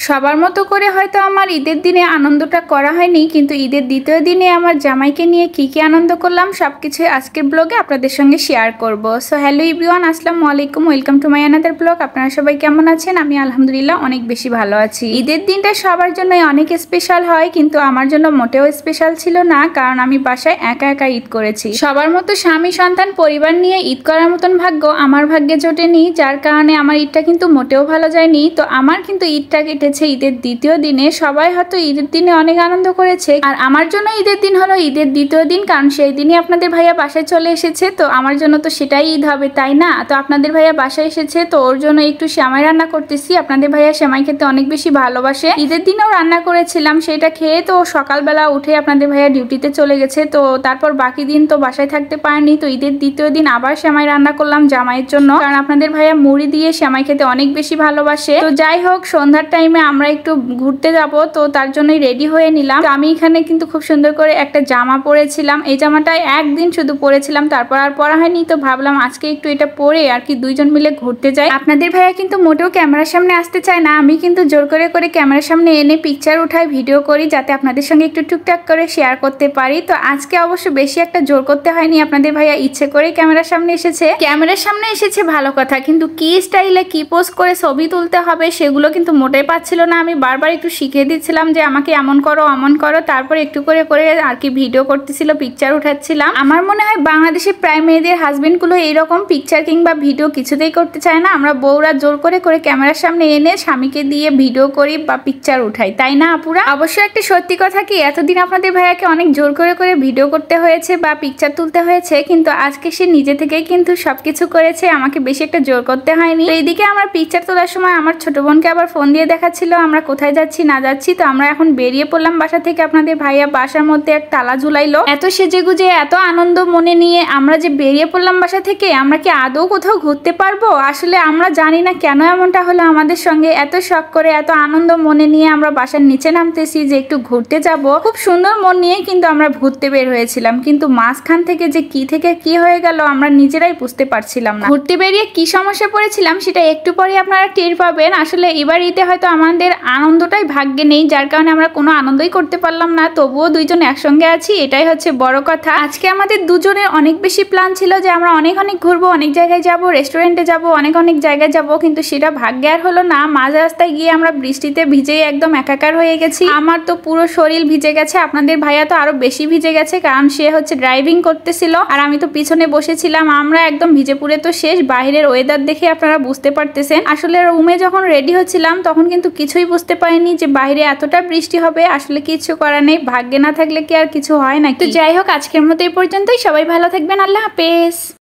সবার মতো করে হয়তো আমার ঈদের দিনে আনন্দটা করা হয়নি, কিন্তু ঈদের দ্বিতীয় দিনে আমার জামাইকে নিয়ে কি আনন্দ করলাম সবকিছু আজকের ব্লগে আপনাদের সঙ্গে শেয়ার করব। সো হ্যালো এভরিওয়ান, আসসালামু আলাইকুম, welcome to my another blog. আপনারা সবাই কেমন আছেন? আমি আলহামদুলিল্লাহ অনেক বেশি ভালো আছি। ঈদের দিনটা সবার জন্য অনেক স্পেশাল হয়, কিন্তু আমার জন্য মোটেও স্পেশাল ছিল না, কারণ আমি বাসায় একা একা ঈদ করেছি। সবার মতো স্বামী সন্তান পরিবার নিয়ে ঈদ করার মতন ভাগ্য আমার ভাগ্যে জোটেনি, যার কারণে আমার ঈদটা কিন্তু মোটেও ভালো যায়নি। তো আমার কিন্তু ঈদটা কেটেছে ঈদের দ্বিতীয় দিনে। সবাই হয়তো ঈদের দিনে অনেক আনন্দ করেছে, আর আমার জন্য ঈদের দিন হলো ঈদের দ্বিতীয় দিন, কারণ সেই দিনই আপনাদের ভাইয়া বাসায় চলে এসেছে। তো আমার জন্য তো সেটাই ঈদ হবে, তাই না? তো আপনাদের ভাইয়া বাসায় এসেছে, তো ওর জন্য একটু সেমাই রান্না করতেছি। আপনাদের ভাইয়া সেমাই খেতে অনেক বেশি ভালোবাসে। ঈদের দিনেও রান্না করেছিলাম, সেটা খেয়ে তো সকালবেলা উঠে আপনাদের ভাইয়া ডিউটিতে চলে গেছে। তো তারপর বাকি দিন তো বাসায় থাকতে পারেনি। তো ঈদের দ্বিতীয় দিন আবার সেমাই রান্না করলাম জামাইয়ের জন্য, কারণ আপনাদের ভাইয়া মুড়ি দিয়ে সেমাই খেতে অনেক বেশি ভালোবাসে। তো যাই হোক, সন্ধ্যার টাইমে আমরা একটু ঘুরতে যাব, তো তার জন্যই রেডি হয়ে নিলাম। তো আমি এখানে কিন্তু খুব সুন্দর করে একটা জামা পরেছিলাম। এই জামাটাই একদিন শুধু পরেছিলাম, তারপর আর পরা হয়নি। তো ভাবলাম আজকে একটু এটা পরে আর কি দুইজন মিলে ঘুরতে যাই। আপনাদের ভাইয়া কিন্তু মোটেও ক্যামেরার সামনে আসতে চায় না, আমি কিন্তু জোর করে ক্যামেরার সামনে এনে পিকচার উঠাই, ভিডিও করি, যাতে আপনাদের সঙ্গে একটু টুকটাক করে শেয়ার করতে পারি। তো আজকে অবশ্য বেশি একটা জোর করতে হয়নি, আপনাদের ভাইয়া ইচ্ছে করে ক্যামেরার সামনে এসেছে। ক্যামেরার সামনে এসেছে ভালো কথা, কিন্তু কি স্টাইলে কি পোজ করে ছবি তুলতে হবে সেগুলো কিন্তু মোটেই পাচ্ছিল না। আমি বারবার একটু শিখিয়ে দিচ্ছিলাম যে আমাকে এমন করো অমন করো, তারপর একটু করে আর কি ভিডিও করতেছিল, পিকচার উঠাচ্ছিলাম। আমার মনে হয় বাংলাদেশের প্রায় মেয়েদের হাজবেন্ডগুলো এইরকম পিকচার কিংবা ভিডিও কিছুতেই করতে চায় না। আমরা বউরা জোর করে ক্যামেরার সামনে এনে স্বামীকে দিয়ে ভিডিও করি বা পিকচার উঠাই, তাই না আপুরা? অবশ্য একটা সত্যি কথা কি, এতদিন আপনাদের ভাইয়াকে অনেক জোর করে ভিডিও করতে হয়েছে বা পিকচার তুলতে হয়েছে, কিন্তু আজকে সে নিজে থেকেই কিন্তু সবকিছু করেছে, আমাকে বেশি একটা জোর করতে হয়নি। তো এইদিকে আমার পিকচার তোলার সময় আমার ছোট বোনকে আবার ফোন দিয়ে দেখাচ্ছিল আমরা কোথায় যাচ্ছি না যাচ্ছি। তো আমরা এখন বেরিয়ে পড়লাম বাসা থেকে। আপনাদের ভাইয়া বাসার মধ্যে এক তালা ঝুলাইলো। এত সেজে গুজে এত আনন্দ মনে নিয়ে আমরা যে বেরিয়ে পড়লাম বাসা থেকে, আমরা কি আদৌ কোথাও ঘুরতে পারবো? আসলে আমরা জানি না কেন এমনটা হলো আমাদের সঙ্গে। এত শখ করে এত আনন্দ মনে নিয়ে আমরা বাসার নিচে নামতেছি যে একটু ঘুরতে যাব, খুব সুন্দর মন নিয়ে কিন্তু আমরা ঘুরতে বের হয়েছিলাম, কিন্তু মাঝখান থেকে যে কি থেকে কি হয়ে গেল আমরা নিজেরাই বুঝতে পারছিলাম না। ঘুরতে বেরিয়ে কি সমস্যা পড়েছিলাম সেটা একটু পরে আপনারা টের পাবেন। আসলে এবার ঈদে হয়তো আমাদের আনন্দটাই ভাগ্যে নেই, যার কারণে আমরা কোনো আনন্দই করতে পারলাম না। তবুও দুইজন একসঙ্গে আছি, এটাই হচ্ছে বড় কথা। আজকে আমাদের দুজনের অনেক বেশি প্ল্যান ছিল যে আমরা অনেক ঘুরবো, অনেক জায়গায় যাব, রেস্টুরেন্টে যাব, অনেক জায়গায় যাব, কিন্তু সেটা ভাগ্যে আর হলো না। মাঝ রাস্তায় গিয়ে আমরা বৃষ্টিতে ভিজেই একদম একাকার হয়ে গেছি। আমার তো পুরো শরীর ভিজে গেছে, আপনাদের ভাইয়া তো আরো বেশি ভিজে গেছে, কারণ সে হচ্ছে ড্রাইভিং করতেছিল আর আমি তো পিছনে বসেছিলাম। আমরা একদম ভিজে পুড়ে তো শেষ। বাইরের ওয়েদার দেখে আপনারা বুঝতে পারতেছেন। আসলে রুমে যখন রেডি হচ্ছিলাম তখন কিন্তু কিছুই বুঝতে পারিনি যে বাইরে এতটা বৃষ্টি হবে। আসলে কিছু করার নেই, ভাগ্যে না থাকলে কি আর কিছু হয় নাকি? তো যাই হোক, আজকের মতো এই পর্যন্তই। সবাই ভালো থাকবেন, আল্লাহ হাফেজ।